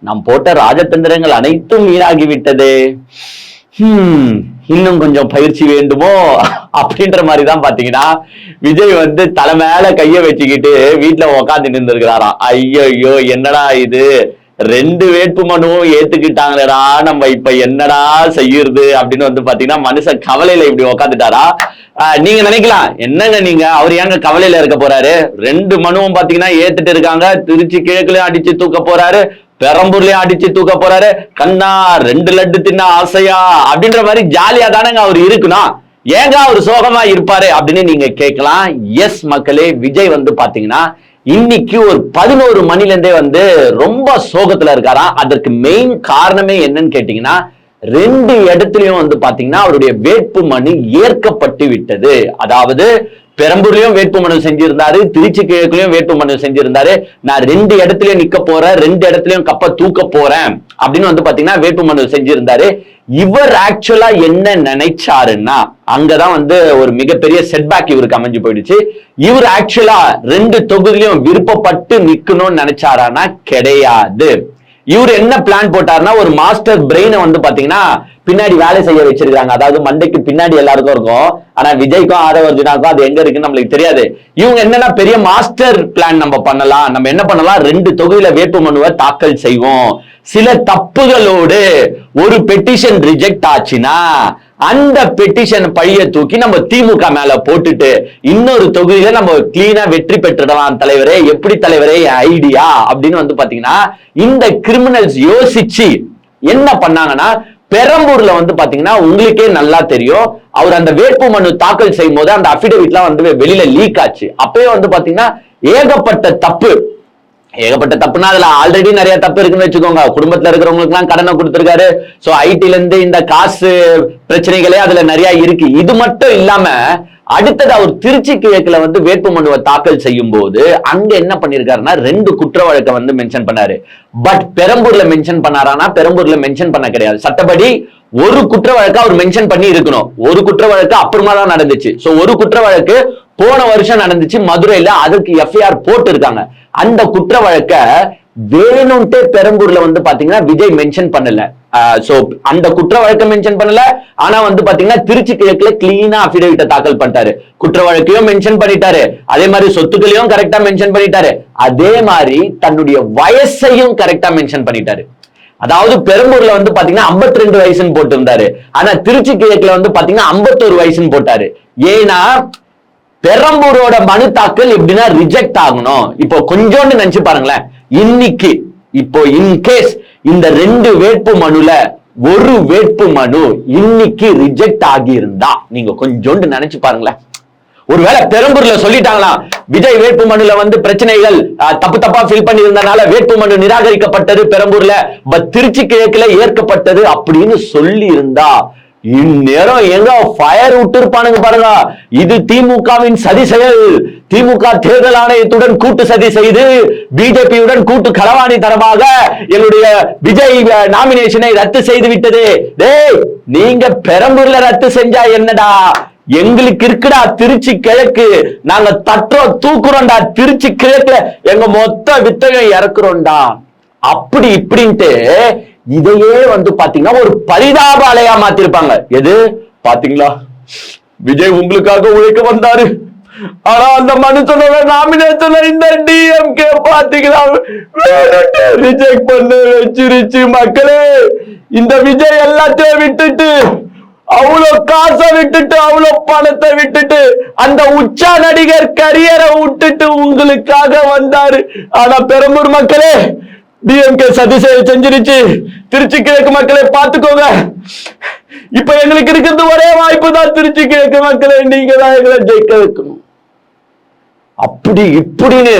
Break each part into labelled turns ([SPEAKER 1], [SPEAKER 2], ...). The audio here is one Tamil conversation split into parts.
[SPEAKER 1] நாம் போட்ட ராஜதந்திரங்கள் அனைத்தும் வீணாகிவிட்டதே. இன்னும் கொஞ்சம் பயிற்சி வேண்டுமோ அப்படின்ற மாதிரிதான் பாத்தீங்கன்னா விஜய் வந்து தலை மேல கைய வச்சுக்கிட்டு வீட்டுல உக்காந்துட்டு இருந்திருக்கிறாராம். ஐயோ என்னடா இது, 2 வேட்பு மனுவும் ஏத்துக்கிட்டாங்களேடா, நம்ம இப்ப என்னடா செய்யுறது அப்படின்னு வந்து பாத்தீங்கன்னா மனுஷன் கவலையில இப்படி உக்காந்துட்டாரா. நீங்க நினைக்கலாம் என்னங்க நீங்க அவர் ஏங்க கவலையில இருக்க போறாரு, 2 மனுவும் பாத்தீங்கன்னா ஏத்துட்டு இருக்காங்க, திருச்சி கிழக்குலயும் அடிச்சு தூக்க போறாரு, பெரம்பூர்லயும் அடிச்சு தூக்க போறாரு, கண்ணா 2 லட்டு தின்ன ஆசையா அப்படின்ற மாதிரி ஜாலியா தானங்க அவர் இருக்கணும், ஏங்க அவர் சோகமா இருப்பாரு அப்படின்னு நீங்க கேட்கலாம். எஸ் மக்களே, விஜய் வந்து பாத்தீங்கன்னா இன்னைக்கு ஒரு 11 மணில இருந்தே வந்து ரொம்ப சோகத்துல இருக்காராம். அதற்கு மெயின் காரணமே என்னன்னு கேட்டீங்கன்னா 2 இடத்துலயும் வந்து பாத்தீங்கன்னா அவருடைய வேட்பு மனு ஏற்கப்பட்டு விட்டது. அதாவது பெரம்பூர்லயும் வேட்புமனு செஞ்சிருந்தாரு, திருச்சி கிழக்குலயும் வேட்புமனு செஞ்சிருந்தாரு. நான் 2 இடத்துலயும் நிக்க போறேன், 2 இடத்துலயும் கப்ப தூக்க போறேன் அப்படின்னு வந்து பாத்தீங்கன்னா வேட்புமனு செஞ்சிருந்தாரு. இவர் ஆக்சுவலா என்ன நினைச்சாருன்னா அங்கதான் வந்து ஒரு மிகப்பெரிய செட்பேக் இவருக்கு அமைஞ்சு போயிடுச்சு. இவர் ஆக்சுவலா 2 தொகுதியிலும் விருப்பப்பட்டு நிக்கணும்னு நினைச்சாரானா கிடையாது. இவர் என்ன பிளான் போட்டாருன்னா ஒரு மாஸ்டர் பிரெயினை வந்து பாத்தீங்கன்னா பின்னாடி வேலை செய்ய வச்சிருக்காங்க. அதாவது மண்டைக்கு பின்னாடி எல்லாருக்கும் இருக்கும், ஆனா விஜய்க்கும் ஆதவர்ஜுனாக்கும் அது எங்க இருக்குன்னு நம்மளுக்கு தெரியாது. இவங்க என்னன்னா பெரிய மாஸ்டர் பிளான் நம்ம பண்ணலாம், நம்ம என்ன பண்ணலாம், 2 தொகுதியில வேட்பு மனுவை தாக்கல் செய்வோம், சில தப்புகளோடு ஒரு பெட்டிஷன் ரிஜெக்ட் ஆச்சுன்னா அந்த பெட்டிஷன் பழிய தூக்கி நம்ம திமுக மேல போட்டுட்டு இன்னொரு தொகுதியில நம்ம கிளீனா வெற்றி பெற்றுடலாம் தலைவரே, எப்படி தலைவரே ஐடியா அப்படின்னு வந்து பாத்தீங்கன்னா இந்த கிரிமினல்ஸ் யோசிச்சு என்ன பண்ணாங்கன்னா பெரம்பூர்ல வந்து பாத்தீங்கன்னா உங்களுக்கே நல்லா தெரியும், அவர் அந்த வேட்பு மனு தாக்கல் செய்யும் போது அந்த அபிடவிட்லாம் வந்து வெளியில லீக் ஆச்சு. அப்பயே வந்து பாத்தீங்கன்னா ஏகப்பட்ட தப்புனா அதுல ஆல்ரெடி நிறைய தப்பு இருக்குன்னு வச்சுக்கோங்க. குடும்பத்துல இருக்கிறவங்களுக்கு எல்லாம் கடனை கொடுத்திருக்காரு, சோ ஐடில இருந்து இந்த காசு பிரச்சனைகளே அதுல நிறைய இருக்கு. இது மட்டும் இல்லாம அடுத்தது அவர் திருச்சி கிழக்குல வந்து வேட்பு மனுவை தாக்கல் செய்யும் போது அங்க என்ன பண்ணிருக்காருன்னா 2 குற்ற வழக்கை வந்து மென்ஷன் பண்ணாரு. பட் பெரம்பூர்ல மென்ஷன் பண்ணாரானா பெரம்பூர்ல மென்ஷன் பண்ண கிடையாது. சட்டப்படி ஒரு குற்ற வழக்கு அவர் மென்ஷன் பண்ணி இருக்கணும், ஒரு குற்ற வழக்கு அப்புறமா தான் நடந்துச்சு. சோ ஒரு குற்ற வழக்கு போன வருஷம் நடந்துச்சு மதுரையில, அதுக்கு எஃப்ஐஆர் போட்டு இருக்காங்க. அந்த குற்ற வழக்க வேணும்ட்டே பெரம்பூர்ல வந்து பாத்தீங்கன்னா விஜய் மென்ஷன் பண்ணல. சோ அந்த குற்ற வழக்க மென்ஷன் பண்ணல, ஆனா வந்து பாத்தீங்கன்னா திருச்சி கிழக்குல கிளீனா அபிடவிட்ட தாக்கல் பண்ணிட்டாரு, குற்ற வழக்கையும் மென்ஷன் பண்ணிட்டாரு, அதே மாதிரி சொத்துக்களையும் கரெக்டா மென்ஷன் பண்ணிட்டாரு, அதே மாதிரி தன்னுடைய வயசையும் கரெக்டா மென்ஷன் பண்ணிட்டாரு. அதாவது பெரம்பூர்ல வந்து பாத்தீங்கன்னா 52 வயசுன்னு போட்டு இருந்தாரு, ஆனா திருச்சி கிழக்குல வந்து பாத்தீங்கன்னா 51 வயசுன்னு போட்டாரு. ஏன்னா பெரம்பூரோட மனு தாக்கல் எப்படின்னா ரிஜெக்ட் ஆகணும். இப்போ கொஞ்சோண்டு நினைச்சு பாருங்களேன், இன்னைக்கு இப்போ இன்கேஸ் இந்த 2 வேட்பு மனுல ஒரு வேட்பு மனு இன்னைக்கு ரிஜெக்ட் ஆகி இருந்தா நீங்க கொஞ்சோண்டு நினைச்சு பாருங்களேன். ஒருவேளை பெரம்பூர்ல சொல்லிட்டாங்களாம் விஜய் வேட்பு மனுல வந்து பிரச்சனைகள் தப்பா ஃபில் பண்ணி இருந்தனால வேட்பு மனு நிராகரிக்கப்பட்டது பெரம்பூர்ல, பட் திருச்சி கிழக்குல ஏற்கப்பட்டது அப்படின்னு சொல்லி இருந்தா இந்நேரம் எங்க ஃபயர் விட்டு இருப்பானுங்க பாருங்க. இது திமுகவின் சதி செயல், திமுக தேர்தல் ஆணையத்துடன் கூட்டு சதி செய்து பிஜேபியுடன் கூட்டு களவாணி தரமாக என்னுடைய விஜய் நாமினேஷனை ரத்து செய்து விட்டது. டேய் நீங்க பெரம்பூர்ல ரத்து செஞ்சா என்னடா, எங்களுக்கு இருக்குடா திருச்சி கிழக்கு, நாங்க தட்டுறோம் தூக்குறோம்டா, திருச்சி கிழக்குல எங்க மொத்த வித்தையும் இறக்குறோம்டா அப்படி இப்படின்ட்டு இதையே வந்து பாத்தீங்கன்னா ஒரு பரிதாப அலையா மாத்திருப்பாங்க. எது பாத்தீங்களா, விஜய் உங்களுக்காக உழைக்க வந்தாரு, ஆனா அந்த மனுஷனோட நாமினேஷன் இந்த டிஎம்கே பாத்தீங்களா ரிஜெக்ட் பண்ண வச்சிருச்சு. மக்களே இந்த விஜய் எல்லாத்தையும் விட்டுட்டு, அவ்வளவு காசை விட்டுட்டு, அவ்வளவு பணத்தை விட்டுட்டு, அந்த உச்சா நடிகர் கரியரை விட்டுட்டு உங்களுக்காக வந்தாரு. ஆனா பெரம்பூர் மக்களே டிஎம்கே சதி செஞ்சிருச்சு. திருச்சி கிழக்கு மக்களை பார்த்துக்கோங்க, இப்ப எங்களுக்கு இருக்கிறது ஒரே வாய்ப்பு தான், திருச்சி கிழக்கு மக்களை நீங்க தான் எங்களை ஜெயிக்க வைக்கணும். அப்படி இப்படின்னு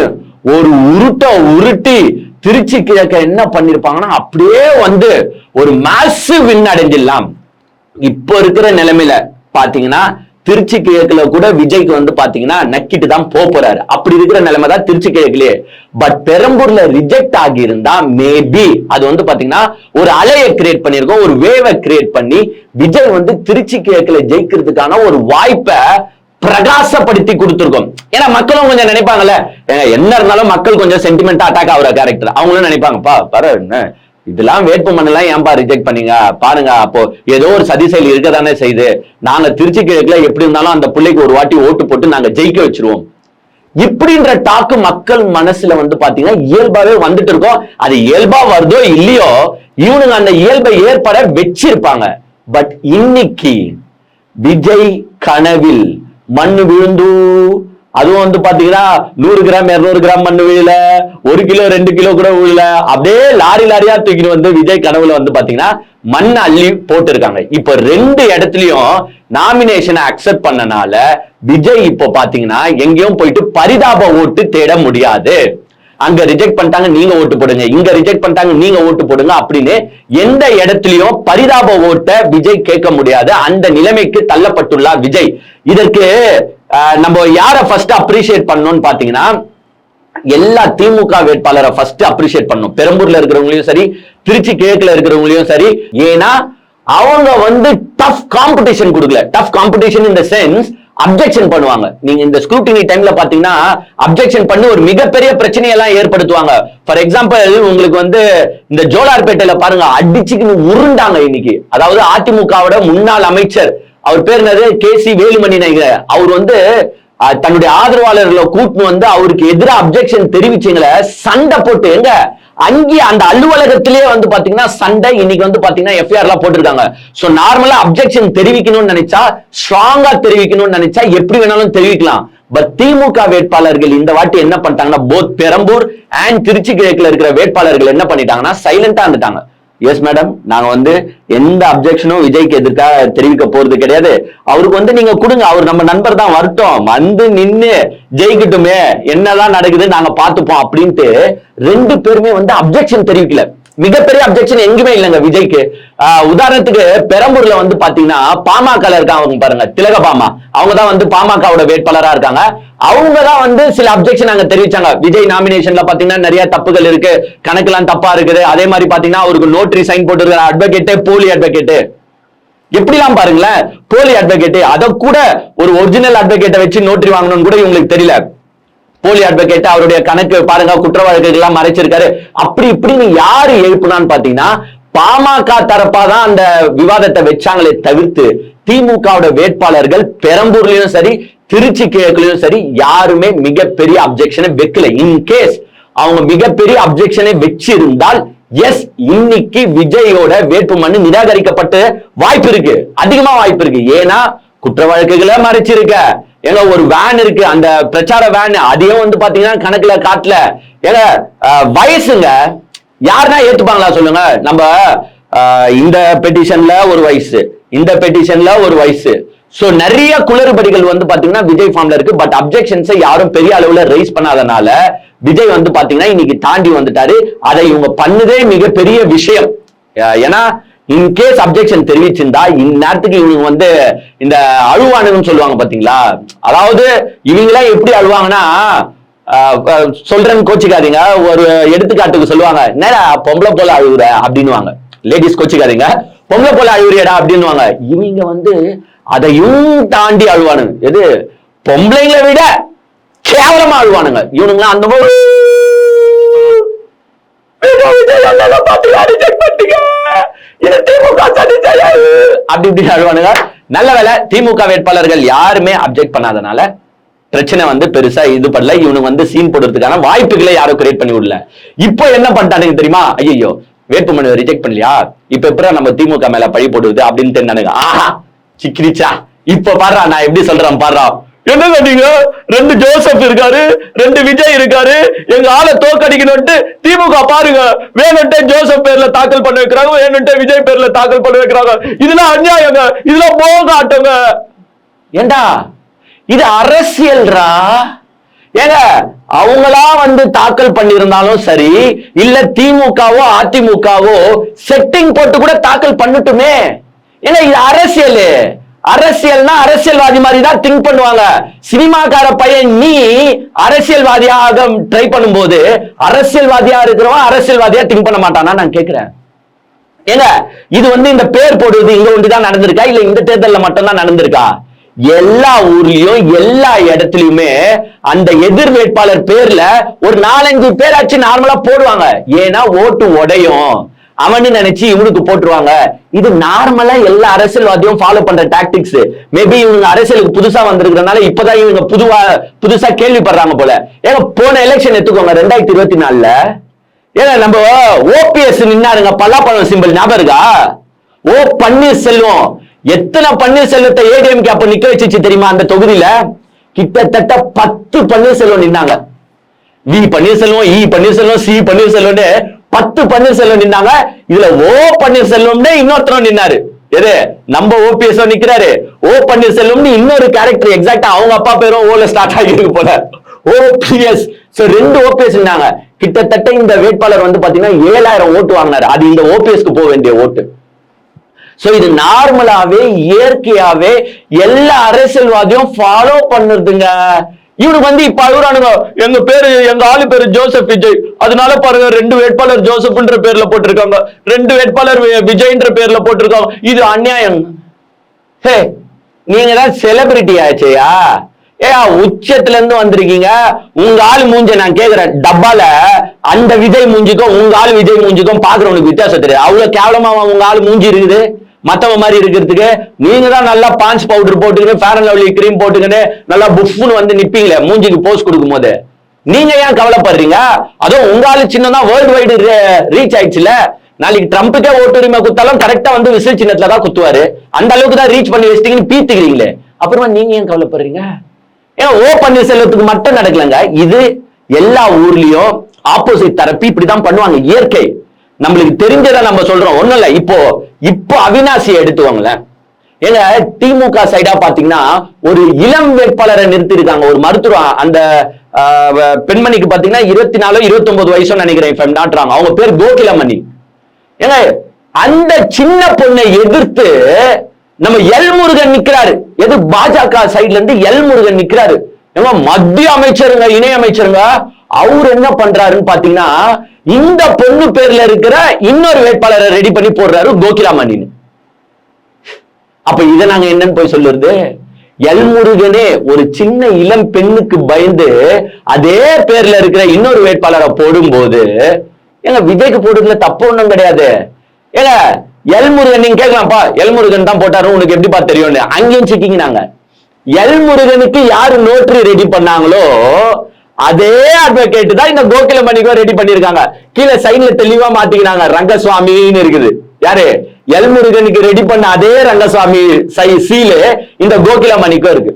[SPEAKER 1] ஒரு உருட்டி திருச்சி கிழக்க என்ன பண்ணிருப்பாங்கன்னா அப்படியே வந்து ஒரு மாசிவ் வின் அடைஞ்சிடலாம். இப்ப இருக்கிற நிலைமையில பாத்தீங்கன்னா திருச்சி கிழக்குல கூட விஜய்க்கு வந்து பாத்தீங்கன்னா நக்கிட்டு தான் போறாரு. அப்படி இருக்கிற நிலைமை தான் திருச்சி கிழக்குலயே. பட் பெரம்பூர்ல ரிஜெக்ட் ஆகி இருந்தா மேபி அது வந்து பாத்தீங்கன்னா ஒரு அலையை கிரியேட் பண்ணிருக்கோம், ஒரு வேவை கிரியேட் பண்ணி விஜய் வந்து திருச்சி கிழக்குல ஜெயிக்கிறதுக்கான ஒரு வாய்ப்பை பிரகாசப்படுத்தி கொடுத்திருக்கோம். ஏன்னா மக்களும் கொஞ்சம் நினைப்பாங்கல்ல, என்ன இருந்தாலும் மக்கள் கொஞ்சம் சென்டிமெண்டா அட்டாக் ஆகுற கேரக்டர், அவங்களும் நினைப்பாங்கப்பா பர என்ன இதெல்லாம் வேட்புமனு எல்லாம் ஏன்பா ரிஜெக்ட் பண்ணீங்க பாருங்க. அப்போ ஏதோ ஒரு சதி செயல் இருக்கதானே செய்யுது. நாங்க திருச்சி கிழக்குல எப்படி இருந்தாலும் அந்த பிள்ளைக்கு ஒரு வாட்டி ஓட்டு போட்டு நாங்க ஜெயிக்க வச்சிருவோம். இப்படின்ற டாக்கு மக்கள் மனசுல வந்து பாத்தீங்கன்னா இயல்பாவே வந்துட்டு இருக்கோம். அது இயல்பா வருதோ இல்லையோ இவனுங்க அந்த இயல்பை ஏற்பட வச்சிருப்பாங்க. பட் இன்னைக்கு விஜய் கனவில் மண்ணு விழுந்து, அதுவும் வந்து பாத்தீங்கன்னா 100 கிராம் 200 கிராம் மண்ணு விழல, 1 கிலோ 2 கிலோ கூட விழல, அப்படியே லாரி லாரியா தூக்கிட்டு வந்து விஜய் கனவுல வந்து பாத்தீங்கன்னா மண் அள்ளி போட்டு இருக்காங்க. இப்ப 2 இடத்துலயும் நாமினேஷனை அக்செப்ட் பண்ணனால விஜய் இப்போ பாத்தீங்கன்னா எங்கேயும் போயிட்டு பரிதாப ஓட்டு தேட முடியாது. அங்க ரிஜெக்ட் பண்ணிட்டாங்க நீங்க ஓட்டு போடுங்க, இங்க ரிஜெக்ட் பண்ணிட்டாங்க நீங்க ஓட்டு போடுங்க அப்படின்னு எந்த இடத்துலயும் பரிதாப ஓட்டை விஜய் கேட்க முடியாது. அந்த நிலைமைக்கு தள்ளப்பட்டுள்ளார் விஜய். இதற்கு நம்ம யார ஃபர்ஸ்ட் அப்ரிஷியேட் பண்ணணும்னு பாத்தீங்கன்னா எல்லா திமுக வேட்பாளரை ஃபர்ஸ்ட் அப்ரிஷியேட் பண்ணணும். பெரம்பூர்ல இருக்கிறவங்களையும் சரி, திருச்சி கிழக்குல இருக்கிறவங்களையும் சரி. ஏன்னா அவங்க வந்து டஃப் காம்படிஷன் கொடுக்கல. Tough competition in the sense objection பண்ணுவாங்க. நீங்க இந்த ஸ்க்ரூட்டினி டைம்ல பாத்தீங்கன்னா அப்ஜெக்ஷன் பண்ணி ஒரு மிகப்பெரிய பிரச்சனையெல்லாம் ஏற்படுத்துவாங்க. ஃபார் எக்ஸாம்பிள் உங்களுக்கு வந்து இந்த ஜோலார்பேட்டையில பாருங்க அடிச்சுக்கு உருண்டாங்க இன்னைக்கு. அதாவது அதிமுகவோட முன்னாள் அமைச்சர், அவர் பேர் என்னது, KC வேலுமணி நாயகர். அவர் வந்து தன்னுடைய ஆதரவாளர்களை கூட்டு வந்து அவருக்கு எதிராக அப்ஜெக்ஷன் தெரிவிச்சீங்கள சண்டை போட்டு எங்க அங்கேயே அந்த அலுவலகத்திலேயே வந்து பாத்தீங்கன்னா சண்டை. இன்னைக்கு வந்து பாத்தீங்கன்னா FIR எல்லாம் போட்டிருக்காங்க. சோ நார்மலா அப்ஜெக்ஷன் தெரிவிக்கணும்னு நினைச்சா, ஸ்ட்ராங்கா தெரிவிக்கணும்னு நினைச்சா எப்படி வேணாலும் தெரிவிக்கலாம். பட் திமுக வேட்பாளர்கள் இந்த வாட்டி என்ன பண்ணிட்டாங்கன்னா போத் பெரம்பூர் அண்ட் திருச்சி கிழக்குல இருக்கிற வேட்பாளர்கள் என்ன பண்ணிட்டாங்கன்னா சைலண்டா இருந்துட்டாங்க. எஸ் மேடம், நாங்க வந்து எந்த அப்ஜெக்ஷனும் விஜய்க்கு எதிர்க்காக தெரிவிக்க போறது கிடையாது. அவருக்கு வந்து நீங்க கொடுங்க, அவர் நம்ம நண்பர் தான், வரட்டும், வந்து நின்னு ஜெயிக்கட்டுமே, என்னதான் நடக்குது நாங்க பாத்துப்போம் அப்படின்ட்டு 2 பேருமே வந்து அப்ஜெக்ஷன் தெரிவிக்கல. மிகப்பெரிய அப்ஜெக்ஷன் எங்குமே இல்லைங்க விஜய்க்கு. உதாரணத்துக்கு பெரம்பூர்ல வந்து பாத்தீங்கன்னா பாமக இருக்காங்க பாருங்க, திலக பாமா, அவங்கதான் வந்து பாமகவோட வேட்பாளரா இருக்காங்க. அவங்கதான் வந்து சில அப்ஜெக்ஷன் அங்க தெரிவிச்சாங்க. விஜய் நாமினேஷன்ல பாத்தீங்கன்னா நிறைய தப்புகள் இருக்கு, கணக்கெல்லாம் தப்பா இருக்குது. அதே மாதிரி பாத்தீங்கன்னா அவருக்கு நோட்டரி சைன் போட்டு அட்வொகேட் போலி அட்வொகேட், எப்படிலாம் பாருங்களேன், போலி அட்வொகேட். அதை கூட ஒரு ஒரிஜினல் அட்வொகேட்டை வச்சு நோட்டரி வாங்கணும்னு கூட இவங்களுக்கு தெரியல. போலி அட்வொகேட், அவருடைய கணக்கு பாருங்க, குற்ற வழக்குகள் எல்லாம் மறைச்சிருக்காரு. அப்படி இப்படின்னு யாரு எழுப்புனான்னு பாத்தீங்கன்னா பாமக தரப்பாதான் அந்த விவாதத்தை வச்சாங்களே தவிர்த்து திமுகவோட வேட்பாளர்கள் பெரம்பூர்லயும் சரி திருச்சி கிழக்குலயும் சரி யாருமே மிகப்பெரிய அப்ஜெக்ஷனை வைக்கல. இன்கேஸ் அவங்க மிகப்பெரிய அப்ஜெக்ஷனை வச்சிருந்தால் எஸ் இன்னைக்கு விஜயோட வேட்புமனு நிராகரிக்கப்பட்டு வாய்ப்பு இருக்கு, அதிகமா வாய்ப்பு இருக்கு. ஏன்னா குற்ற வழக்குகளை மறைச்சிருக்க, ஏங்க ஒரு வேன் இருக்கு, அந்த பிரச்சார வேன், அதையும் வந்து பாத்தீங்கன்னா கணக்குல காட்டல. ஏங்க வயசுங்க யாருன்னா ஏத்துப்பாங்களா சொல்லுங்க? நம்ம இந்த பெட்டிஷன்ல ஒரு வயசு, இந்த பெட்டிஷன்ல ஒரு வயசு. சோ நிறைய குளறுபடிகள் வந்து பாத்தீங்கன்னா விஜய் ஃபார்ம்ல இருக்கு. பட் அப்ஜெக்ஷன்ஸை யாரும் பெரிய அளவுல ரைஸ் பண்ணாதனால விஜய் வந்து பாத்தீங்கன்னா இன்னைக்கு தாண்டி வந்துட்டாரு. அதை இவங்க பண்ணதே மிகப்பெரிய விஷயம். ஏன்னா இன்கேஸ் அப்ஜெக்ஷன் தெரிவிச்சிருந்தா இந்நேரத்துக்கு இவங்க வந்து இந்த அழுவானுன்னு சொல்லுவாங்க பாத்தீங்களா, அதாவது இவங்களா எப்படி அழுவாங்கன்னா, சொல்றேன்னு கோச்சிக்காதீங்க, ஒரு எடுத்துக்காட்டுக்கு சொல்லுவாங்க, நேரா பொம்பளை போல அழுகுற அப்படின்னுவாங்க. லேடிஸ் கோச்சிக்காதீங்க, பொம்பளை போல அழுகுறியடா அப்படின்னுவாங்க. இவங்க வந்து அதையும் தாண்டி அழுவானுங்க. எது பொம்பளைங்களை விட கேவலமா அழுவானுங்க இவனுங்க. அந்த மாதிரி அப்படி இப்படி அழுவானுங்க. நல்ல வேலை திமுக வேட்பாளர்கள் யாருமே அப்ஜெக்ட் பண்ணாதனால பிரச்சனை வந்து பெருசா இது பண்ணல. இவனுக்கு வந்து சீன் போடுறதுக்கான வாய்ப்புகளை யாரும் கிரியேட் பண்ணி விடல. இப்போ என்ன பண்ணிட்டானுங்க தெரியுமா? ஐயோ வேட்புமனு ரிஜெக்ட் பண்ணலையா, இப்ப எப்ப நம்ம திமுக மேல பழி போடுவது அப்படின்னு தெரிஞ்சானுங்க. ஆஹா சிக்கிரிச்சா, இப்ப பாடுறா நான் எப்படி சொல்றேன் பாடுறா. என்னங்க நீங்க 2 ஜோசப் இருக்காரு, 2 விஜய் இருக்காரு, எங்க ஆளை தோக்கடிக்கணும்ட்டு திமுக பாருங்க வேணும்ட்டே ஜோசப் பேர்ல தாக்கல் பண்ண வைக்கிறாங்க, வேணும்ட்டே விஜய் பேர்ல தாக்கல் பண்ண வைக்கிறாங்க. இதெல்லாம் அநியாயங்க, இதெல்லாம் போக ஆட்டங்க. ஏண்டா இது அரசியல்ரா. ஏங்க அவங்களா வந்து தாக்கல் பண்ணிருந்தாலும் சரி, இல்ல திமுகவோ அதிமுகவோ செட்டிங் போட்டு கூட தாக்கல் பண்ணட்டுமே. ஏங்க இது அரசியல். அரசியல்னா அரசியல்வாதி மாதிரி தான் திங்க் பண்ணுவாங்க. சினிமாக்கார பையன் நீ அரசியல்வாதியாக ட்ரை பண்ணும்போது அரசியல்வாதியா இருக்கிறவன் அரசியல்வாதியா திங்க் பண்ண மாட்டானா நான் கேட்கிறேன். ஏங்க இது வந்து இந்த பேர் போடுவது இங்க ஒன்றுதான் நடந்திருக்கா, இல்ல இந்த தேர்தலில் மட்டும்தான் நடந்திருக்கா? எல்லா ஊர்லயும் எல்லா இடத்துலயுமே அந்த எதிர் வேட்பாளர் பேர்ல ஒரு 4-5 பேராச்சு நார்மலா போடுவாங்க. ஏன்னா ஓட்டு உடையும். அவனு நினைச்சு இவனுக்கு போட்டுருவாங்க. இது நார்மலா எல்லா அரசியல்வாதியும் ஃபாலோ பண்ற டாக்டிக்ஸ். மேபி இவங்க அரசியலுக்கு புதுசா வந்திருக்கிறதுனால இப்பதான் இவங்க புதுசா கேள்விப்படுறாங்க போல. ஏங்க போன எலெக்ஷன் எடுத்துக்கோங்க 2024ல, ஏங்க நம்ம ஓபிஎஸ் நின்னாருங்க, பல்லாப்பழம் சிம்பிள் ஞாபகம் இருக்கா? ஓ பன்னீர்செல்வம், எத்தனை பன்னீர்செல்வத்தை ஏடிஎம்கே அப்ப நிக்க வச்சிச்சு தெரியுமா? அந்த தொகுதியில கிட்டத்தட்ட 10 பன்னீர்செல்வம் நின்னாங்க. V Panneerselvam, E Panneerselvam, C Panneerselvam 10 Panneerselvam நின்னாங்க. இதுல ஓ பன்னீர்செல்வம் இன்னொருத்தரும் நின்னாரு. எது நம்ம ஓபிஎஸ் நிக்கிறாரு, ஓ பன்னீர்செல்வம் இன்னொரு கேரக்டர், எக்ஸாக்டா அவங்க அப்பா பேரும் ஓல ஸ்டார்ட் ஆகிருக்கு போல, ஓபிஎஸ். சோ 2 ஓபிஎஸ் நின்னாங்க. கிட்டத்தட்ட இந்த வேட்பாளர் பாத்தீங்கன்னா 7000 ஓட்டு வாங்கினாரு. அது இந்த ஓபிஎஸ்க்கு போக வேண்டிய ஓட்டு. சோ இது நார்மலாவே இயற்கையாவே எல்லா அரசியல்வாதியும் ஃபாலோ பண்ணுதுங்க. இவனுக்கு இப்ப அழுறானுங்க, எங்க ஆளு பேரு ஜோசப் விஜய், அதனால பாருங்க 2 வேட்பாளர் ஜோசப்ன்ற பேர்ல போட்டிருக்காங்க, 2 வேட்பாளர் விஜய்ன்ற பேர்ல போட்டிருக்காங்க, இது அநியாயம். ஹே, நீங்க தான் செலிபிரிட்டி ஆச்சேயா? உச்சத்துல இருந்து வந்திருக்கீங்க. உங்க ஆள் மூஞ்ச நான் கேக்குறேன், டப்பால அந்த விஜய் மூஞ்சிக்கும் உங்க ஆள் விஜய் மூஞ்சிக்கும் பாக்குறவனுக்கு வித்தியாசம் தெரியாது. அவ்வளவு கேவலமா உங்க ஆள் மூஞ்சி இருக்குது. மத்தவங்க மாதிரி இருக்கிறதுக்கு நீங்க தான் நல்லா பான்ஸ் பவுடர் போட்டுக்கிட்டு ஃபேர் அண்ட் லவ்லி கிரீம் போட்டுக்கிட்டு நல்லா புஃப்னு நிப்பீங்களே மூஞ்சிக்கு போஸ் கொடுக்கும் போது. நீங்க ஏன் கவலைப்படுறீங்க? அதுவும் உங்க ஆளு சின்னதா வேர்ல்டு வைடு ரீச் ஆயிடுச்சுல. நாளைக்கு ட்ரம்புக்கே ஓட்டு உரிமை குத்தாலும் கரெக்டா விசில் சின்னத்துல தான் குத்துவாரு. அந்த அளவுக்கு தான் ரீச் பண்ணி வச்சிட்டீங்கன்னு பீத்துக்கிறீங்களே. அப்புறமா நீங்க ஏன் கவலைப்படுறீங்க? ஏன்னா ஓ பன்னீர்செல்வத்துக்கு மட்டும் நடக்கலங்க, இது எல்லா ஊர்லயும் ஆப்போசிட் தரப்பு இப்படிதான் பண்ணுவாங்க. இயற்கை நம்மளுக்கு தெரிஞ்சதை நம்ம சொல்றோம், ஒண்ணும் இல்ல. இப்போ அவினாசியை எடுத்துவாங்களேன். ஏங்க திமுக சைடா பாத்தீங்கன்னா ஒரு இளம் வேட்பாளரை நிறுத்தி இருக்காங்க. ஒரு மருத்துவம், அந்த பெண்மணிக்கு பாத்தீங்கன்னா 24 29 வயசு நினைக்கிறேன், அவங்க பேர் கோகிலமணி. ஏங்க அந்த சின்ன பொண்ணை எதிர்த்து நம்ம எல்முருகன் நிக்கிறாரு. எது பாஜக சைட்ல இருந்து எல்முருகன் நிக்கிறாரு. ஏங்க மத்திய அமைச்சருங்க, இணை அமைச்சருங்க, அவரு என்ன பண்றாருன்னு பாத்தீங்கன்னா இந்த பொண்ணு பேர்ல இருக்கிற இன்னொரு வேட்பாளரை ரெடி பண்ணி போடுறாரு, கோகிலாமணின்னு. அப்ப இதை நாங்க என்னன்னு போய் சொல்லுறது? எல்முருகனே ஒரு சின்ன இளம் பெண்ணுக்கு பயந்து அதே பேர்ல இருக்கிற இன்னொரு வேட்பாளரை போடும்போது எங்க விஜய்க்கு போடுறதுல தப்பு ஒண்ணும் கிடையாது. ஏங்க எல்முருகன் நீங்க கேட்கலாம்ப்பா, எல்முருகன் தான் போட்டாரு உனக்கு எப்படிப்பா தெரியும்? அங்கேயும் சிக்கிங்க. நாங்க எல்முருகனுக்கு யாரு நோட்டரி ரெடி பண்ணாங்களோ அதே அட்வொகேட் தான் இந்த கோகிலமணிக்கும் ரெடி பண்ணிருக்காங்க. கீழே சைட்ல தெளிவா மாத்திக்கிறாங்க, ரங்கசுவாமின்னு இருக்குது. யாரு? எல்முருகனுக்கு ரெடி பண்ண அதே ரங்கசுவாமி சீலு இந்த கோகிலமணிக்கும் இருக்கு.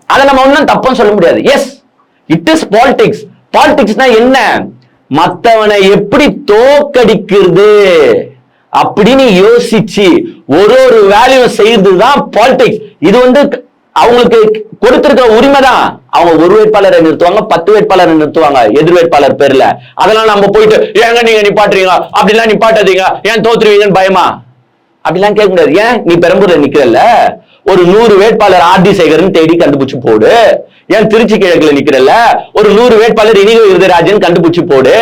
[SPEAKER 1] அதை நம்ம ஒன்னும் தப்பும் சொல்ல முடியாது. Yes, it is politics. பாலிடிக்ஸ்னா என்ன? மத்தவனை எப்படி தோக்கடிக்கிறது அப்படின்னு யோசிச்சு ஒரு வேல்யூ செய்யறதுதான் பாலிடிக்ஸ். இது அவங்களுக்கு கொடுத்திருக்கிற உரிமை தான். அவங்க ஒரு வேட்பாளரை நிறுத்துவாங்க, 10 வேட்பாளரை நிறுத்துவாங்க எதிர் வேட்பாளர் பேர்ல. அதெல்லாம் நம்ம போயிட்டு ஏங்க நீங்க நிப்பாட்டுறீங்க, அப்படிலாம் நிப்பாட்டாதீங்க, ஏன் தோத்துருவீங்கன்னு பயமா? அப்படிலாம் கேட்க முடியாது. ஏன் நீ பெரம்பூர்ல நிக்கிறல்ல, ஒரு 100 வேட்பாளர் ஆர்டி சேகர்னு தேடி கண்டுபிடிச்சு போடு. ஏன் திருச்சி கிழக்குல நிக்கிறல்ல, ஒரு 100 வேட்பாளர் இனிகோ இருதராஜன் கண்டுபிடிச்சு போடு.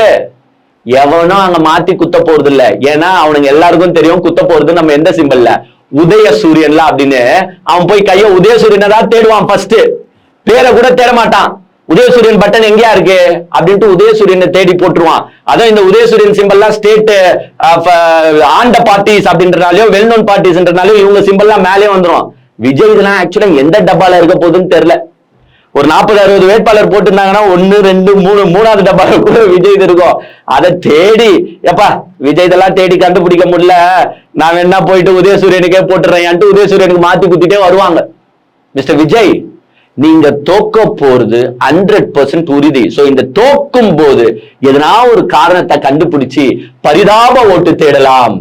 [SPEAKER 1] எவனும் அங்க மாத்தி குத்த போறது இல்ல. ஏன்னா அவனுங்க எல்லாருக்கும் தெரியும் குத்த போறது நம்ம எந்த சிம்பிள்ல, உதய சூரியன்ல அப்படின்னு. அவன் போய் கைய உதயசூரியனை தான் தேடுவான். ஃபர்ஸ்ட் பேரை கூட தேட மாட்டான். உதயசூரியன் பட்டன் எங்கேயா இருக்கு அப்படின்ட்டு உதயசூரியனை தேடி போட்டுருவான். அதான் இந்த உதயசூரியன் சிம்பிள்லாம் ஸ்டேட் ஆண்ட பார்ட்டிஸ் அப்படின்றனாலயோ வெல் நோன் பார்ட்டிஸ்ன்றனாலயோ இவங்க சிம்பிள்லாம் மேலே வந்துடும். விஜய் இதெல்லாம் ஆக்சுவலா எந்த டப்பால இருக்க போகுதுன்னு தெரியல. ஒரு 40-60 வேட்பாளர் போட்டுருந்தாங்கன்னா 1 2 3 மூணாவது டப்பால கூட விஜய் இருக்கும். அதை தேடி எப்பா விஜய் இதெல்லாம் தேடி கண்டுபிடிக்க முடியல, நான் வேணா போயிட்டு உதயசூரியனுக்கே போட்டுறேன் உதயசூரியனுக்கு மாத்தி குத்திட்டே வருவாங்க. மிஸ்டர் விஜய், நீங்க தோக்க போறது 100% உறுதி. சோ இந்த தோக்கும் போது எதனா ஒரு காரணத்தை கண்டுபிடிச்சு பரிதாப ஓட்டு தேடலாம்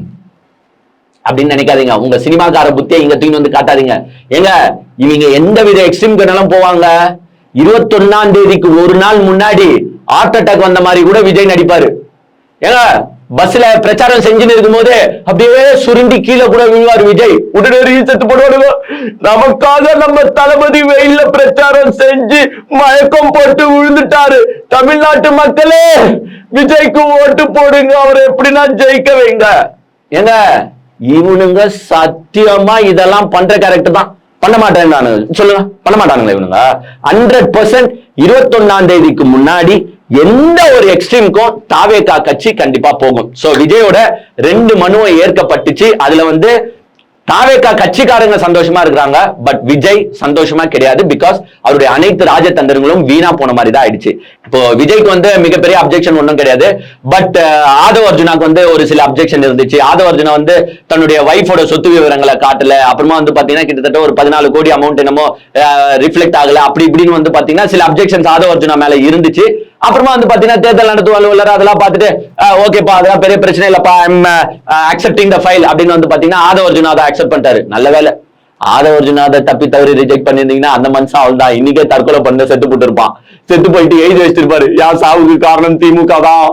[SPEAKER 1] அப்படின்னு நினைக்காதீங்க. உங்க சினிமாக்கார புத்தியை இங்க தூக்கி காட்டாதீங்க. ஏங்க இவங்க எந்த வித எக்ஸ்ட்ரீம் கண்ணெல்லாம் போவாங்க. 21ஆம் தேதிக்கு ஒரு நாள் முன்னாடி ஹார்ட் அட்டாக் வந்த மாதிரி கூட விஜய் நடிப்பாரு. ஏங்க பஸ்ல பிரச்சாரம் செஞ்சுன்னு இருக்கும் போது அப்படியே சுருண்டி கீழே கூட விழுவாரு விஜய். உடனே ரீசெட் போடுவாருங்க, நமக்காக நம்ம தளபதி வெயில்ல பிரச்சாரம் செஞ்சு மயக்கம் போட்டு விழுந்துட்டாரு, தமிழ்நாட்டு மக்களே விஜய்க்கு ஓட்டு போடுங்க, அவரை எப்படின்னா ஜெயிக்க வைங்க. ஏங்க இவனுங்க சத்தியமா இதெல்லாம் பண்ற கேரக்டர் தான். பண்ண மாட்டேன் சொல்லுங்க, பண்ண மாட்டானுங்களா இவனுங்க? 100% 21ஆம் தேதிக்கு முன்னாடி எந்த ஒரு எக்ஸ்ட்ரீமுக்கும் தாவேகா கட்சி கண்டிப்பா போகும். சோ விஜயோட 2 மனுவை ஏற்கப்பட்டுச்சு. அதுல வந்து தாவேகா கட்சிக்காரங்க சந்தோஷமா இருக்கிறாங்க, பட் விஜய் சந்தோஷமா கிடையாது. பிகாஸ் அவருடைய அனைத்து ராஜதந்திரங்களும் வீணா போன மாதிரி தான் ஆயிடுச்சு. இப்போ விஜய்க்கு வந்து மிகப்பெரிய அப்ஜெக்ஷன் ஒன்றும் கிடையாது, பட் ஆதவ் அர்ஜுனாக்கு வந்து ஒரு சில அப்ஜெக்ஷன் இருந்துச்சு. ஆதவ் அர்ஜுனா வந்து தன்னுடைய வைஃபோட சொத்து விவரங்களை காட்டல, அப்புறமா வந்து பாத்தீங்கன்னா கிட்டத்தட்ட ஒரு 14 கோடி அமௌண்ட் என்னமோ ரிஃப்ளெக்ட் ஆகல, அப்படி இப்படின்னு வந்து பாத்தீங்கன்னா சில அப்ஜெக்ஷன்ஸ் ஆதவ் அர்ஜுனா மேல இருந்துச்சு. அப்புறமா வந்து பாத்தீங்கன்னா தேர்தல் நடத்தும் அலுவலர் அதெல்லாம் பார்த்துட்டு ஓகேப்பா அதெல்லாம் பெரிய பிரச்சனை இல்லப்பா, ஐம் அக்செப்டிங் த ஃபைல் அப்படின்னு வந்து பாத்தீங்கன்னா ஆதவ் அர்ஜுனா அதை அக்செப்ட் பண்ணிட்டாரு. நல்ல வேலை. ஆதவ் அர்ஜுனா அதை தப்பி தவறி ரிஜெக்ட் பண்ணிருந்தீங்கன்னா அந்த மனுஷன் அவள் தான் இன்னைக்கே தற்கொலை பண்ண செத்து போட்டு இருப்பான். செத்து போயிட்டு எழுதி வச்சிருப்பாரு, யார் சாவுக்கு காரணம் திமுக தான்,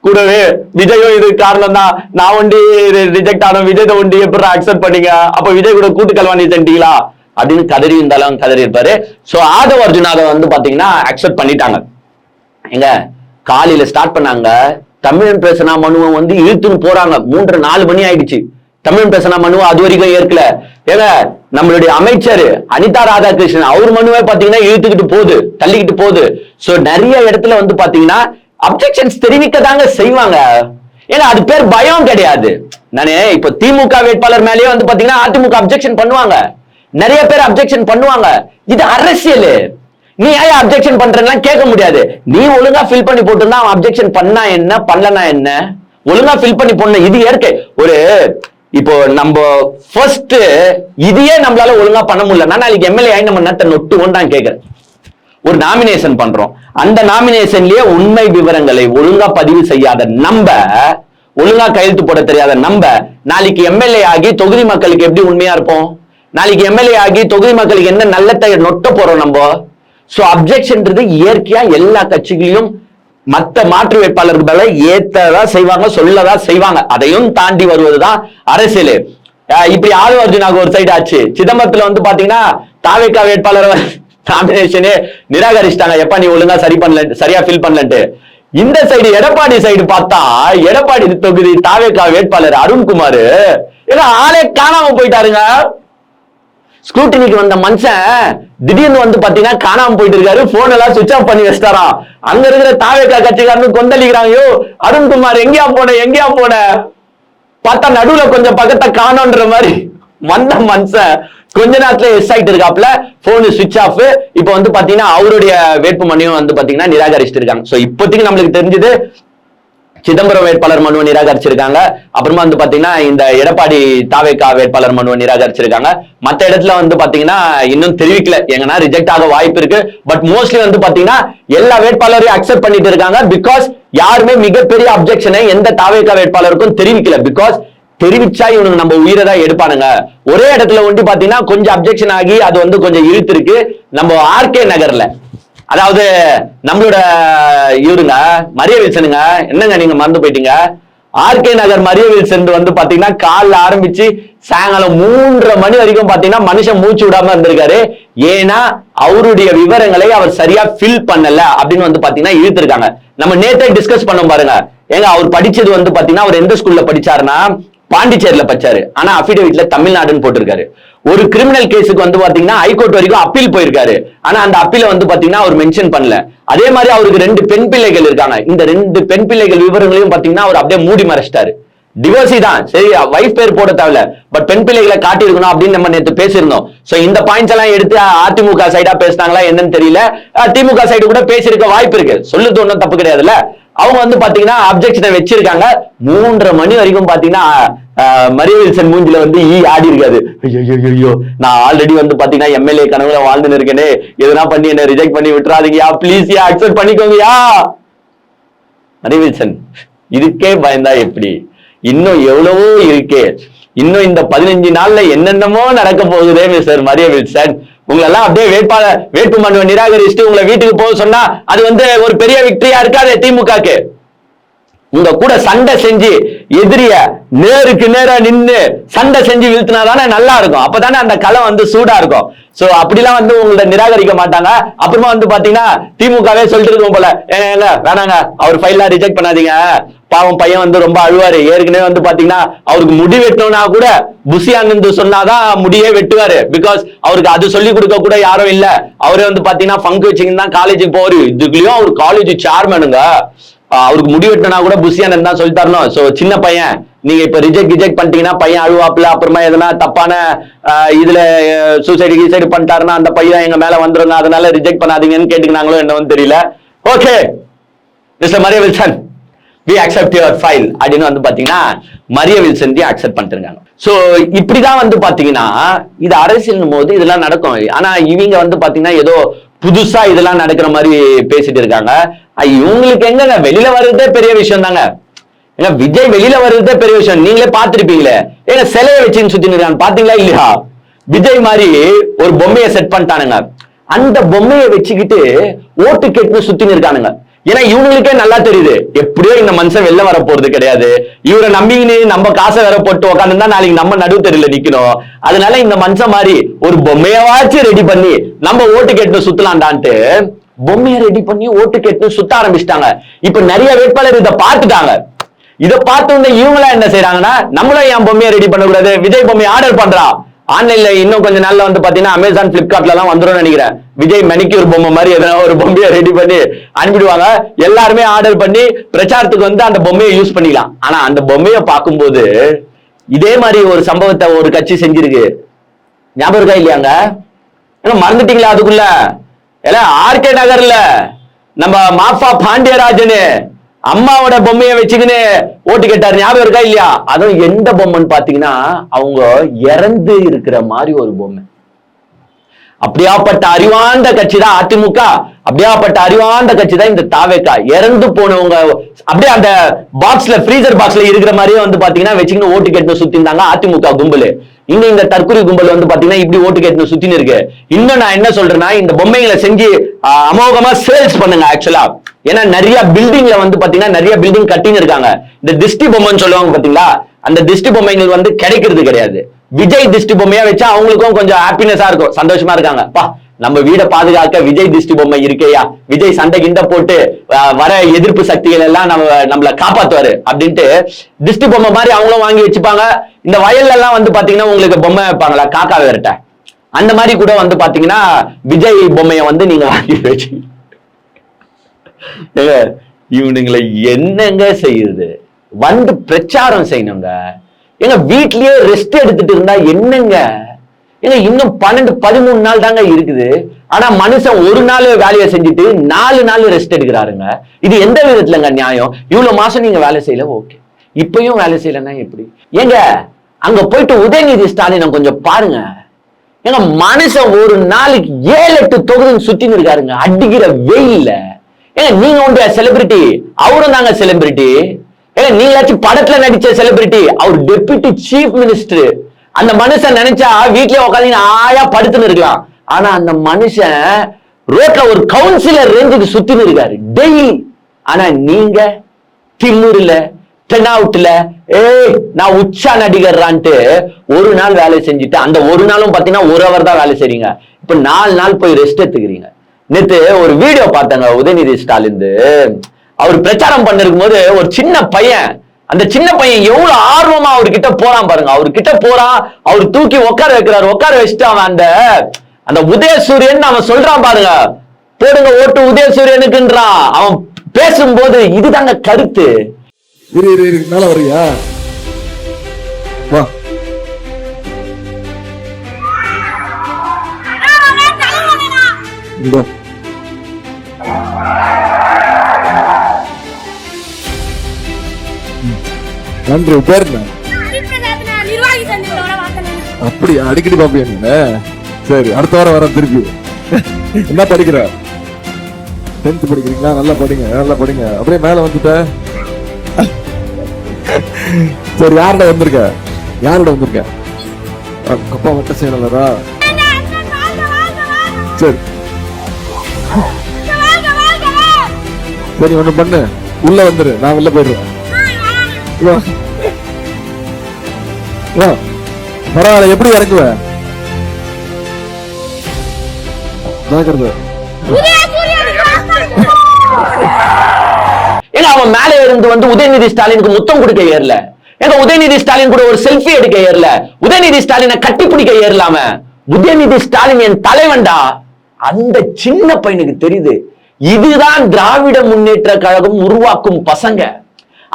[SPEAKER 1] கூடவே விஜயும் இது காரணம் தான், நான் ஒண்டி ரிஜெக்ட் ஆனோம், விஜய் ஒண்டி எப்படி அக்செப்ட் பண்ணீங்க, அப்ப விஜய் கூட கூட்டு கல்வாணி செஞ்சிட்டீங்களா அப்படின்னு கதறி இருந்தாலும் கதறி இருப்பாரு. சோ ஆதவ் அர்ஜுனா அதை வந்து பாத்தீங்கன்னா அக்செப்ட் பண்ணிட்டாங்க. எங்க காலையில ஸ்டார்ட் பண்ணாங்க, தமிழன் பேசினா மனுவை வந்து இழுத்துன்னு போறாங்க. 3-4 மணி ஆயிடுச்சு. தமிழன் பேசினா மனுவை அது வரைக்கும் ஏற்கல. ஏங்க நம்மளுடைய அமைச்சர் அனிதா ராதாகிருஷ்ணன் அவர் மனுவை பாத்தீங்கன்னா இழுத்துக்கிட்டு போகுது, தள்ளிக்கிட்டு போகுது. சோ நிறைய இடத்துல வந்து பாத்தீங்கன்னா அப்ஜெக்ஷன்ஸ் தெரிவிக்க தாங்க செய்வாங்க. ஏன்னா அது பேர் பயம் கிடையாது. நானே இப்ப திமுக வேட்பாளர் மேலேயே வந்து பாத்தீங்கன்னா அதிமுக அப்ஜெக்ஷன் பண்ணுவாங்க, நிறைய பேர் அப்ஜெக்ஷன் பண்ணுவாங்க. இது அரசியல். நீ ஏன் அப்ஜெக்ஷன் பண்றேன்னா கேட்க முடியாது. நீ ஒழுங்கா ஃபில் பண்ணி போட்டுருந்தா அவன் அப்ஜெக்ஷன் பண்ணா என்ன பண்ணலனா என்ன, ஒழுங்கா ஃபில் பண்ணி போடணும். இது இயற்கை. ஒரு இப்போ நம்ம ஃபர்ஸ்ட் இதையே நம்மளால ஒழுங்கா பண்ண முடியலன்னா நாளைக்கு எம்எல்ஏ ஆகி நம்ம நேரத்தை நொட்டு ஒன்றான் கேட்கிறேன். ஒரு நாமினேஷன் பண்றோம், அந்த நாமினேஷன்லயே உண்மை விவரங்களை ஒழுங்கா பதிவு செய்யாத நம்ம, ஒழுங்கா கையெழுத்து போட தெரியாத நம்ம நாளைக்கு எம்எல்ஏ ஆகி தொகுதி மக்களுக்கு எப்படி உண்மையா இருப்போம்? நாளைக்கு எம்எல்ஏ ஆகி தொகுதி மக்களுக்கு என்ன நல்லத்தை நொட்ட போறோம் நம்ம? சோ அப்ஜெக்ஷன்ன்றது இயற்கையா எல்லா கட்சிகளையும் மற்ற மாற்று வேட்பாளருக்கு மேல ஏத்ததா செய்வாங்க, சொல்லதா செய்வாங்க. அதையும் தாண்டி வருவதுதான் அரசியல். இப்படி ஆதவ் அர்ஜுனாக்கு ஒரு சைடு ஆச்சு. சிதம்பரத்துல வந்து பாத்தீங்கன்னா தாவேகா வேட்பாளர் நாமினேஷனே நிராகரிச்சிட்டாங்க. எப்ப நீ ஒழுங்கா சரி பண்ணல, சரியா ஃபில் பண்ணலன்ட்டு. இந்த சைடு எடப்பாடி சைடு பார்த்தா எடப்பாடி தொகுதி தாவேகா வேட்பாளர் அருண்குமார் ஏன்னா ஆளே காணாம போயிட்டாருங்க. ஸ்கூட்டினிக்கு வந்த மனுஷன் திடீர்னு வந்து பாத்தீங்கன்னா காணாம போயிட்டு இருக்காரு, போன் எல்லாம் சுவிட்ச் ஆஃப் பண்ணி வச்சிட்டாராம். அங்க இருக்கிற தாவேகா கட்சிக்காரனு கொந்தளிக்கிறாங்க, அருண்குமார் எங்கேயா போன பார்த்தா நடுவுல கொஞ்சம் பக்கத்தை காணோன்ற மாதிரி வந்த மனுஷன் கொஞ்ச நேரத்துல எஸ் ஆயிட்டு இருக்காப்ல, போன் சுவிட்ச் ஆஃப். இப்ப வந்து பாத்தீங்கன்னா அவருடைய வேட்பு மனுவும் வந்து பாத்தீங்கன்னா நிராகரிச்சுட்டு இருக்காங்க. சோ இப்போதைக்கு நம்மளுக்கு தெரிஞ்சது சிதம்பரம் வேட்பாளர் மனுவை நிராகரிச்சிருக்காங்க. அப்புறமா வந்து பாத்தீங்கன்னா இந்த எடப்பாடி தாவேகா வேட்பாளர் மனுவை நிராகரிச்சிருக்காங்க. மத்த இடத்துல வந்து பாத்தீங்கன்னா இன்னும் தெரிவிக்கல, எங்கன்னா ரிஜெக்ட் ஆக வாய்ப்பு இருக்கு. பட் மோஸ்ட்லி வந்து பாத்தீங்கன்னா எல்லா வேட்பாளரையும் அக்செப்ட் பண்ணிட்டு இருக்காங்க. பிகாஸ் யாருமே மிகப்பெரிய அப்ஜெக்ஷனை எந்த தாவேகா வேட்பாளருக்கும் தெரிவிக்கல. பிகாஸ் தெரிவிச்சா இவனுக்கு நம்ம உயிரை தான் எடுப்பானுங்க. ஒரே இடத்துல ஒண்டி பாத்தீங்கன்னா கொஞ்சம் அப்ஜெக்ஷன் ஆகி அது வந்து கொஞ்சம் இழுத்து இருக்கு. நம்ம ஆர்கே நகர்ல, அதாவது நம்மளோட இவருங்க மரிய வில்சனுங்க, என்னங்க நீங்க மறந்து போயிட்டீங்க. ஆர்கே நகர் மரிய வில்சன் வந்து பாத்தீங்கன்னா காலைல ஆரம்பிச்சு சாயங்காலம் 3:30 மணி வரைக்கும் பாத்தீங்கன்னா மனுஷன் மூச்சு விடாம இருந்திருக்காரு. ஏன்னா அவருடைய விவரங்களை அவர் சரியா ஃபில் பண்ணல அப்படின்னு வந்து பாத்தீங்கன்னா இழுத்திருக்காங்க. நம்ம நேத்தே டிஸ்கஸ் பண்ண பாருங்க. ஏங்க அவர் படிச்சது வந்து பாத்தீங்கன்னா அவர் எந்த ஸ்கூல்ல படிச்சாருன்னா பாண்டிச்சேரியில படிச்சாரு. ஆனா அபிடேவிட்ல தமிழ்நாடுன்னு போட்டிருக்காரு. ஒரு கிரிமினல் கேஸுக்கு வந்து பாத்தீங்கன்னா ஹைகோர்ட் வரைக்கும் அப்பீல் போயிருக்காரு. ஆனா அந்த அப்பீல வந்து பாத்தீங்கன்னா அவர் மென்ஷன் பண்ணல. அதே மாதிரி அவருக்கு 2 பெண் பிள்ளைகள் இருக்காங்க. இந்த 2 பெண் பிள்ளைகள் விவரங்களையும் பாத்தீங்கன்னா அவர் அப்படியே மூடி மறைச்சிட்டாரு. டிவோர்ஸி தான் சரி, வைஃப் பேர் போட தேவையில்ல, பட் பெண் பிள்ளைகளை காட்டி இருக்கணும் அப்படின்னு நம்ம நேற்று பேசியிருந்தோம். சோ இந்த பாயிண்ட்ஸ் எல்லாம் எடுத்து அதிமுக சைடா பேசினாங்களா என்னன்னு தெரியல. திமுக சைடு கூட பேசியிருக்க வாய்ப்பு இருக்கு, சொல்லுது ஒன்றும் தப்பு கிடையாதுல்ல. அவங்க வந்து பாத்தீங்கன்னா அப்ஜெக்ஷனை வச்சிருக்காங்க. 3:30 மணி வரைக்கும் பாத்தீங்கன்னா மரிய வில்சன் மூஞ்சில வந்து ஆடி இருக்காது. ஐயோ நான் ஆல்ரெடி வந்து பாத்தீங்கன்னா எம்எல்ஏ கனவுல வாழ்ந்துன்னு இருக்கேனே, எதனா பண்ணி என்ன ரிஜெக்ட் பண்ணி விட்டுறாதீங்கயா, பிளீஸ் யா அக்செப்ட் பண்ணிக்கோங்கயா. மரிய வில்சன் இதுக்கே பயந்தா எப்படி? இன்னும் எவ்வளவோ இருக்கு. இன்னும் இந்த 15 நாள்ல என்னென்னமோ நடக்க போகுதே மிஸ்டர் மரிய வில்சன். உங்களெல்லாம் அப்படியே வேட்பு மனுவை நிராகரிச்சுட்டு உங்களை வீட்டுக்கு போக சொன்னா அது வந்து ஒரு பெரிய விக்டரியா இருக்காது திமுகக்கு. உங்க கூட சண்டை செஞ்சு எதிரிய நேருக்கு நேரா நின்னு சண்டை செஞ்சு வீழ்த்தினாதானே நல்லா இருக்கும். அப்பதானே அந்த களம் வந்து சூடா இருக்கும். சோ அப்படிலாம் வந்து உங்களை நிராகரிக்க மாட்டாங்க. அப்புறமா வந்து பாத்தீங்கன்னா திமுகவே சொல்லிட்டு இருக்கும் போல, ஏங்க வேணாங்க அவர் ஃபைல்லாம் ரிஜெக்ட் பண்ணாதீங்க, பாவம் பையன் வந்து ரொம்ப அழுவாரு. ஏற்கனவே வந்து பாத்தீங்கன்னா அவருக்கு முடி வெட்டணும்னா கூட புசியானந்து சொன்னாதான் முடியே வெட்டுவாரு. பிகாஸ் அவருக்கு அது சொல்லி கொடுக்க கூட யாரும் இல்ல. அவரே வந்து பாத்தீங்கன்னா ஃபங்க் வச்சுக்கின்னு தான் காலேஜுக்கு போவாரு. இதுக்குள்ளயும் அவர் காலேஜ் சேர்மனுங்க. அவருக்கு முடி வெட்டினா கூட புசியானந்த் தான் சொல்லி தரணும். சோ சின்ன பையன் நீங்க இப்ப ரிஜெக்ட் பண்ணிட்டீங்கன்னா பையன் அழுவாப்புல, அப்புறமா எதனா தப்பான இதுல சூசைடு பண்ணிட்டாருன்னா அந்த பையன் எங்க மேல வந்துருங்க, அதனால ரிஜெக்ட் பண்ணாதீங்கன்னு கேட்டுக்கினாங்களோ என்னன்னு தெரியல. Okay mister Maria Wilson, we accept your file அப்படின்னு வந்து பாத்தீங்கன்னா மரிய வில்சன் அக்செப்ட் பண்ணிருக்காங்க. சோ இப்படிதான் வந்து பாத்தீங்கன்னா இது அரசியல் போது இதெல்லாம் நடக்கும். ஆனா இவங்க வந்து பாத்தீங்கன்னா ஏதோ புதுசா இதெல்லாம் நடக்கிற மாதிரி பேசிட்டு இருக்காங்க. இவங்களுக்கு எங்க வெளியில வர்றதே பெரிய விஷயம் தாங்க. ஏங்க விஜய் வெளியில வர்றதே பெரிய விஷயம். நீங்களே பாத்துருப்பீங்களே, ஏங்க சிலையை வச்சுன்னு சுத்தி இருக்காங்க பாத்தீங்களா இல்லையா? விஜய் மாதிரி ஒரு பொம்மையை செட் பண்ணிட்டானுங்க. அந்த பொம்மையை வச்சுக்கிட்டு ஓட்டு கேட்டு சுத்தின்னு இருக்கானுங்க. ஏன்னா இவங்களுக்கே நல்லா தெரியுது எப்படியோ இந்த மனுஷன் வெளில வர போறது கிடையாது. இவரை நம்பிக்கின்னு நம்ம காசை வேற போட்டு உட்காந்துருந்தா நாளைக்கு நம்ம நடுவு தெரியல நிக்கணும். அதனால இந்த மனுஷன் மாதிரி ஒரு பொம்மையாச்சும் ரெடி பண்ணி நம்ம ஓட்டு கேட்டு சுத்தலாம்டான்ட்டு பொம்மையை ரெடி பண்ணி ஓட்டு கேட்டு சுத்த ஆரம்பிச்சிட்டாங்க. இப்ப நிறைய வேட்பாளர் இதை பார்த்துட்டாங்க. இதை பார்த்து இவங்களா என்ன செய்யறாங்கன்னா, நம்மளும் என் பொம்மையை ரெடி பண்ணக்கூடாது, விஜய் பொம்மையை ஆர்டர் பண்றா. ஆன்லைன்ல இன்னும் கொஞ்ச நாள்ல வந்து பாத்தீங்கன்னா அமேசான் பிளிப்கார்ட்ல எல்லாம் வந்துடும் நினைக்கிறேன். விஜய் மெனிக்யூர் பொம்மை மாதிரி எதனா ஒரு பொம்மையை ரெடி பண்ணி அனுப்பிடுவாங்க. எல்லாருமே ஆர்டர் பண்ணி பிரச்சாரத்துக்கு வந்து அந்த பொம்மையை யூஸ் பண்ணிக்கலாம். ஆனா அந்த பொம்மையை பார்க்கும்போது இதே மாதிரி ஒரு சம்பவத்தை ஒரு கட்சி செஞ்சிருக்கு. ஞாபகம் இருக்கா இல்லையாங்க? மறந்துட்டீங்களா? அதுக்குள்ள ஆர்கே நகர்ல நம்ம மாஃபா பாண்டியராஜன் அம்மாவோட பொம்மையை வச்சுக்கின்னு ஓட்டு கேட்டாரு. ஞாபகம் இருக்கா இல்லையா? அதுவும் எந்த பொம்மைன்னு பாத்தீங்கன்னா அவங்க இறந்து இருக்கிற மாதிரி ஒரு பொம்மை. அப்படியாப்பட்ட அறிவார்ந்த கட்சி தான் அதிமுக. அப்படியாப்பட்ட அறிவார்ந்த கட்சி தான் இந்த தாவேகா. இறந்து போனவங்க அப்படியே அந்த பாக்ஸ்ல ஃப்ரீசர் பாக்ஸ்ல இருக்கிற மாதிரியே வந்து பாத்தீங்கன்னா வச்சுக்கின்னு ஓட்டு கேட்டு சுத்தி இருந்தாங்க அதிமுக கும்பல். இங்க இந்த தற்கொலை கும்பல் வந்து பாத்தீங்கன்னா இப்படி ஓட்டு கேட்டு சுத்தின்னு இருக்கு. இன்னும் நான் என்ன சொல்றேன்னா, இந்த பொம்மைகளை செஞ்சு அமோகமா சேல்ஸ் பண்ணுங்க. ஆக்சுவலா ஏன்னா நிறைய பில்டிங்ல வந்து பாத்தீங்கன்னா நிறைய பில்டிங் கட்டின்னு இருக்காங்க. இந்த திஷ்டி பொம்மைன்னு சொல்லுவாங்க பாத்தீங்களா, அந்த திஷ்டி பொம்மைகள் வந்து கிடைக்கிறது கிடையாது. விஜய் திஷ்டி பொம்மையா வச்சா அவங்களுக்கும் கொஞ்சம் ஹாப்பினஸா இருக்கும், சந்தோஷமா இருக்காங்க. பா நம்ம வீடை பாதுகாக்க விஜய் திஷ்டி பொம்மை இருக்கேயா, விஜய் சண்டை கிண்ட போட்டு வர எதிர்ப்பு சக்திகள் எல்லாம் நம்மள காப்பாத்துவாரு அப்படின்ட்டு திஷ்டி பொம்மை மாதிரி அவங்களும் வாங்கி வச்சுப்பாங்க. இந்த வயல்ல எல்லாம் வந்து பாத்தீங்கன்னா உங்களுக்கு பொம்மை வைப்பாங்களா, காக்கா வேறட்ட, அந்த மாதிரி கூட வந்து பாத்தீங்கன்னா விஜய் பொம்மையை வந்து நீங்க வாங்கி வச்சு இவனுங்களை என்னங்க செய்யுது? வந்து பிரச்சாரம் செய்யணுங்க. எங்க வீட்லயே ரெஸ்ட் எடுத்துட்டு இருந்தா என்னங்க? ஏங்க இன்னும் 12-13 நாள் தாங்க இருக்குது. ஆனா மனுஷன் ஒரு நாள் வேலையை செஞ்சுட்டு 4 நாள் ரெஸ்ட் எடுக்கிறாருங்க. இது எந்த விதத்துலங்க நியாயம்? இவ்வளவு மாசம் நீங்க வேலை செய்யல, ஓகே, இப்பயும் வேலை செய்யலன்னா எப்படி? ஏங்க அங்க போயிட்டு உதயநிதி ஸ்டாலின் கொஞ்சம் பாருங்க. ஏங்க மனுஷன் ஒரு நாளைக்கு 7-8 தொகுதி சுத்தின்னு இருக்காருங்க அடிக்கிற வெயில்ல. ஏங்க நீங்க உண்டு செலிபிரிட்டி, அவரும் தாங்க செலிபிரிட்டி. ஏங்க நீங்களாச்சும் படத்துல நடிச்ச செலிபிரிட்டி, அவர் டெப்யூட்டி சீஃப் மினிஸ்டர். அந்த மனுஷன் நினைச்சா வீட்லயே உட்காந்து ஆயா படுத்துன்னு இருக்கலாம். ஆனா அந்த மனுஷன் ரோட்ல ஒரு கவுன்சிலர் ரேஞ்சுக்கு சுத்தின்னு இருக்காரு டெய்லி. ஆனா நீங்க திமுருல தெனாவுட்ல நான் உச்சா நடிகர்றான்ட்டு ஒரு நாள் வேலை செஞ்சுட்டு அந்த ஒரு நாளும் பாத்தீங்கன்னா 1 hour தான் வேலை செய்றீங்க. இப்ப 4 நாள் போய் ரெஸ்ட் எடுத்துக்கிறீங்க. நேத்து ஒரு வீடியோ பார்த்தாங்க உதயநிதி ஸ்டாலின். அவர் பிரச்சாரம் பண்ணிருக்கும் போது ஒரு சின்ன பையன், அந்த சின்ன பையன் எவ்வளவு ஆர்வமா அவர்கிட்ட போறான் பாருங்க. அவர்கிட்ட போறான், அவர் தூக்கி உட்கார வைக்கிறாரு. உட்கார வச்சுட்டு அவன் அந்த உதயசூரியன் அவன் சொல்றான் பாருங்க, போடுங்க ஓட்டு உதயசூரியனுக்குன்றான். அவன் பேசும்போது இதுதாங்க கருத்து.
[SPEAKER 2] மேல வரியா? வா நன்றி. பேர் அப்படி அடிக்கடி பாப்பியா நீ? சரி, அடுத்த வாரம் வர திருப்பி. என்ன படிக்கிற? 10th படிக்கிறீங்களா? நல்லா படிங்க, நல்லா படிங்க. அப்படியே மேல வந்துட்ட. சரி, யாரோட வந்திருக்க? யாரோட வந்திருக்க? அப்பா மட்டும் செய்யலரா? சரி சரி, ஒண்ணு பண்ணு, உள்ள வந்துரு, நான் வெளில போயிடுறேன். வா. வா. பரவாயில்ல, எப்படி இறக்குவ? ஜாக்கிரதை.
[SPEAKER 1] ஏங்க அவன் மேலே இருந்து வந்து உதயநிதி ஸ்டாலினுக்கு முத்தம் கொடுக்க ஏறல. ஏங்க உதயநிதி ஸ்டாலின் கூட ஒரு செல்ஃபி எடுக்க ஏறல. உதயநிதி ஸ்டாலினை கட்டி பிடிக்க ஏறலாம. உதயநிதி ஸ்டாலின் என் தலைவன்டா. அந்த சின்ன பையனுக்கு தெரியுது இதுதான் திராவிட முன்னேற்ற கழகம் உருவாக்கும் பசங்க.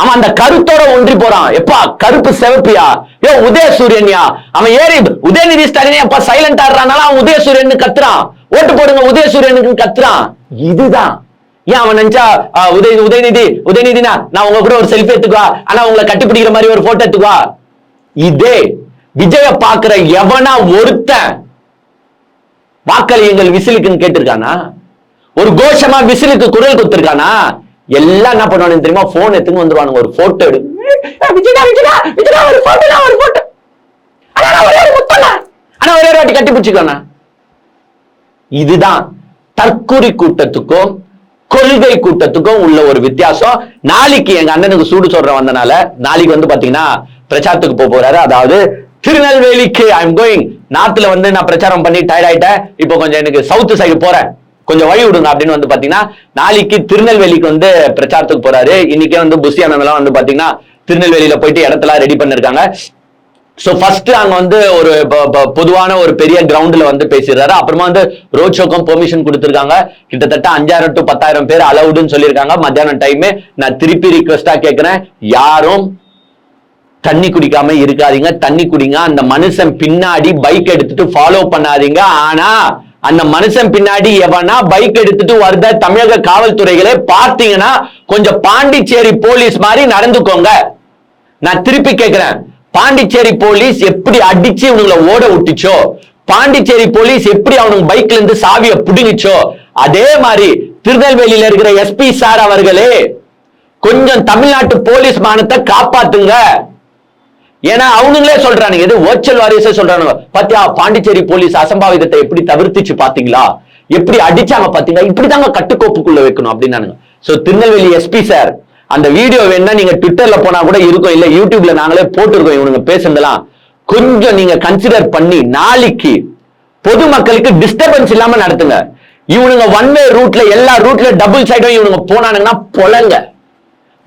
[SPEAKER 1] அவன் அந்த கருத்தோட ஒன்றி போறான். எப்பா கருப்பு சிவப்பியா, ஏ உதயசூரியன்யா. அவன் ஏறி உதயநிதி ஸ்டாலினே அப்பா சைலண்ட் ஆடுறானால அவன் உதயசூரியன் கத்துறான். ஓட்டு போடுங்க உதயசூரியனுக்கு கத்துறான். இதுதான் ஏன் அவன் நினைச்சா உதயநிதினா நான் உங்க கூட ஒரு செல்ஃபி எடுத்துக்குவா, ஆனா உங்களை கட்டிப்பிடிக்கிற மாதிரி ஒரு போட்டோ எடுத்துக்குவா. இதே விஜய பாக்குற எவனா ஒருத்தன் வாக்களியுங்கள் விசிலுக்குன்னு கேட்டிருக்கானா? ஒரு கோஷமா விசிலுக்கு குரல் கொடுத்திருக்கானா? எல்லாம் என்ன பண்ணுவானு தெரியுமா? போன் எடுத்துன்னு வந்துருவானுங்க. ஒரு போட்டோ எடு, ஒரு போட்டோ, ஆனா ஒரே வாட்டி கட்டி பிடிச்சுக்கானா? இதுதான் தற்குறி கூட்டத்துக்கும் கொள்கை கூட்டத்துக்கும் உள்ள ஒரு வித்தியாசம். நாளைக்கு எங்க அண்ணனுக்கு சூடு சொல்ற வந்தனால நாளைக்கு வந்து பாத்தீங்கன்னா பிரச்சாரத்துக்கு போறாரு. அதாவது திருநெல்வேலிக்கு ஐம் கோயிங். நார்த்ல வந்து நான் பிரச்சாரம் பண்ணி டயர்ட் ஆயிட்டேன், இப்போ கொஞ்சம் எனக்கு சவுத் சைடு போறேன், கொஞ்சம் வழி விடுங்க அப்படின்னு வந்து பாத்தீங்கன்னா நாளைக்கு திருநெல்வேலிக்கு வந்து பிரச்சாரத்துக்கு போறாரு. இன்னைக்கே வந்து புஷி அண்ணன் வந்து பாத்தீங்கன்னா திருநெல்வேலியில போயிட்டு இடத்தெல்லாம் ரெடி பண்ணிருக்காங்க. சோ ஃபர்ஸ்ட் அங்க வந்து ஒரு பொதுவான ஒரு பெரிய கிரவுண்ட்ல வந்து பேசிடுறாரு. அப்புறமா வந்து ரோட் ஷோக்கும் பெர்மிஷன் கொடுத்திருக்காங்க. கிட்டத்தட்ட 5000 to 10,000 பேர் அலவுடுன்னு சொல்லியிருக்காங்க. மத்தியானம் டைம். நான் திருப்பி ரிக்வெஸ்டா கேட்கிறேன், யாரும் தண்ணி குடிக்காம இருக்காதீங்க, தண்ணி குடிங்க. அந்த மனுஷன் பின்னாடி பைக் எடுத்துட்டு ஃபாலோ பண்ணாதீங்க. ஆனா அந்த மனுஷன் பின்னாடி எவனா பைக் எடுத்துட்டு வருத தமிழக காவல்துறைகளே பார்த்தீங்கன்னா கொஞ்சம் பாண்டிச்சேரி போலீஸ் மாதிரி நடந்துக்கோங்க. நான் திருப்பி கேட்கிறேன், பாண்டிச்சேரி போலீஸ் எப்படி அடிச்சு இவனுங்களை ஓட விட்டுச்சோ, பாண்டிச்சேரி போலீஸ் எப்படி அவனுக்கு பைக்ல இருந்து சாவியை புடுங்கிச்சோ, அதே மாதிரி திருநெல்வேலியில இருக்கிற எஸ்பி சார் அவர்களே கொஞ்சம் தமிழ்நாட்டு போலீஸ் மானத்தை காப்பாத்துங்க. ஏன்னா அவனுங்களே சொல்றானுங்க, இது ஓச்சல் வாரியஸே சொல்றானுங்க, பாத்தியா பாண்டிச்சேரி போலீஸ் அசம்பாவிதத்தை எப்படி தவிர்த்துச்சு பாத்தீங்களா, எப்படி அடிச்சாங்க பாத்தீங்களா, இப்படிதாங்க கட்டுக்கோப்புக்குள்ள வைக்கணும் அப்படின்னானுங்க. சோ திருநெல்வேலி எஸ்பி சார் அந்த வீடியோ வேணா நீங்க ட்விட்டர்ல போனா கூட இருக்கும், இல்ல யூடியூப்ல நாங்களே போட்டுருக்கோம். இவனுங்க பேசுனதெல்லாம் கொஞ்சம் நீங்க கன்சிடர் பண்ணி நாளைக்கு பொதுமக்களுக்கு டிஸ்டர்பன்ஸ் இல்லாம நடத்துங்க. இவனுங்க ஒன் வே ரூட்ல எல்லா ரூட்ல டபுள் சைடும் இவனுங்க போனானுங்கன்னா பொலங்க.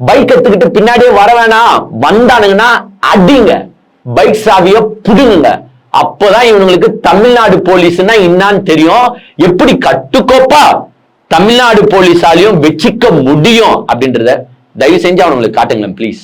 [SPEAKER 1] பைக் எடுத்துக்கிட்டு பின்னாடியே வர வேணாம், வந்தானுங்கன்னா அடிங்க, பைக் சாவிய புடுங்க. அப்பதான் இவனுங்களுக்கு தமிழ்நாடு போலீஸ்னா என்னன்னு தெரியும், எப்படி கட்டுக்கோப்பா தமிழ்நாடு போலீஸாலையும் வச்சுக்க முடியும் அப்படின்றத தயவு செஞ்சு அவனுங்களுக்கு காட்டுங்களேன் ப்ளீஸ்.